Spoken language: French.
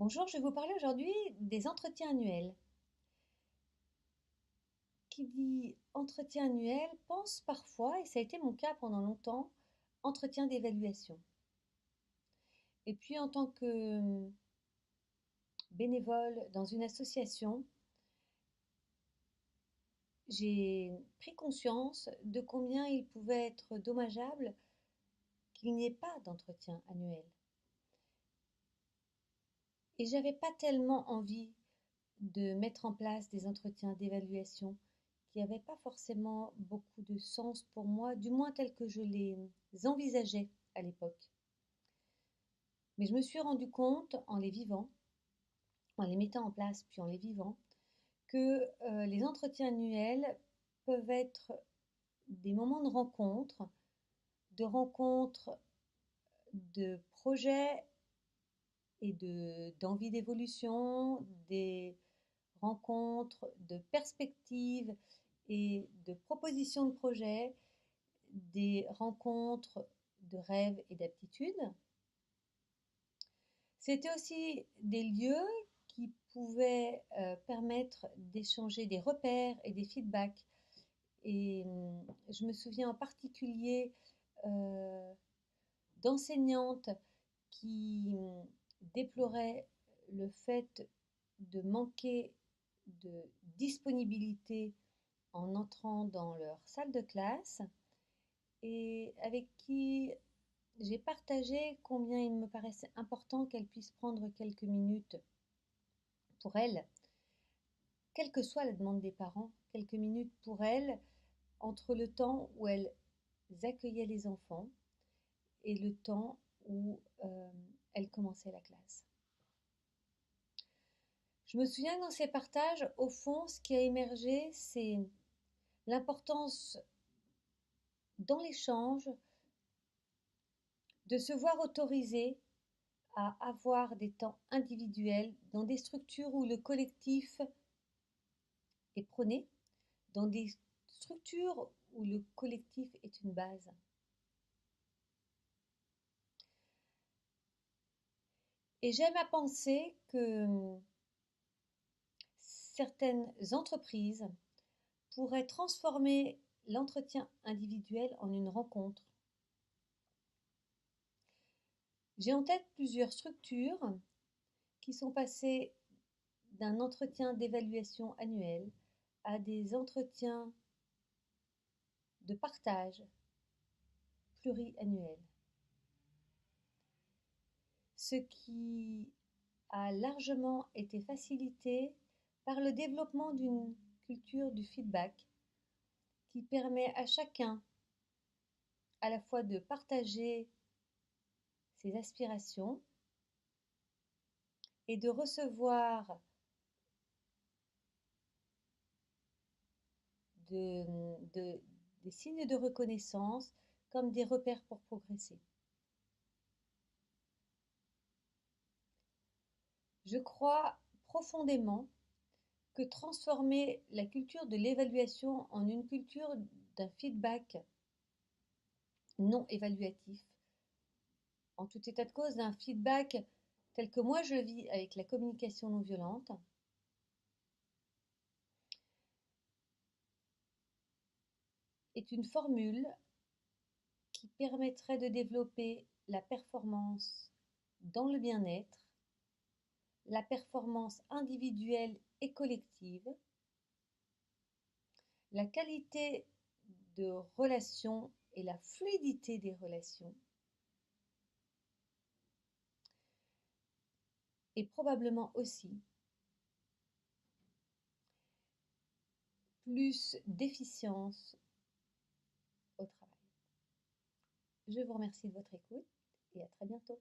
Bonjour, je vais vous parler aujourd'hui des entretiens annuels. Qui dit entretien annuel pense parfois, et ça a été mon cas pendant longtemps, entretien d'évaluation. Et puis en tant que bénévole dans une association, j'ai pris conscience de combien il pouvait être dommageable qu'il n'y ait pas d'entretien annuel. Et j'avais pas tellement envie de mettre en place des entretiens d'évaluation qui n'avaient pas forcément beaucoup de sens pour moi, du moins tels que je les envisageais à l'époque. Mais je me suis rendu compte en les vivant, en les mettant en place puis en les vivant, que les entretiens annuels peuvent être des moments de rencontres, de projets et d'envie d'évolution, des rencontres, de perspectives et de propositions de projets, des rencontres de rêves et d'aptitudes. C'était aussi des lieux qui pouvaient permettre d'échanger des repères et des feedbacks. Et je me souviens en particulier euh, d'enseignantes qui déploraient le fait de manquer de disponibilité en entrant dans leur salle de classe et avec qui j'ai partagé combien il me paraissait important qu'elles puissent prendre quelques minutes pour elles, quelle que soit la demande des parents, quelques minutes pour elles entre le temps où elles accueillaient les enfants et le temps où elles commençaient la classe. Je me souviens que dans ces partages, au fond, ce qui a émergé, c'est l'importance dans l'échange de se voir autorisé à avoir des temps individuels dans des structures où le collectif est prôné, dans des structures où le collectif est une base. Et j'aime à penser que certaines entreprises pourraient transformer l'entretien individuel en une rencontre. J'ai en tête plusieurs structures qui sont passées d'un entretien d'évaluation annuel à des entretiens de partage pluriannuels. Ce qui a largement été facilité par le développement d'une culture du feedback qui permet à chacun à la fois de partager ses aspirations et de recevoir des signes de reconnaissance comme des repères pour progresser. Je crois profondément que transformer la culture de l'évaluation en une culture d'un feedback non évaluatif, en tout état de cause d'un feedback tel que moi je le vis avec la communication non violente, est une formule qui permettrait de développer la performance dans le bien-être, la performance individuelle et collective, la qualité de relation et la fluidité des relations, et probablement aussi plus d'efficience au travail. Je vous remercie de votre écoute et à très bientôt.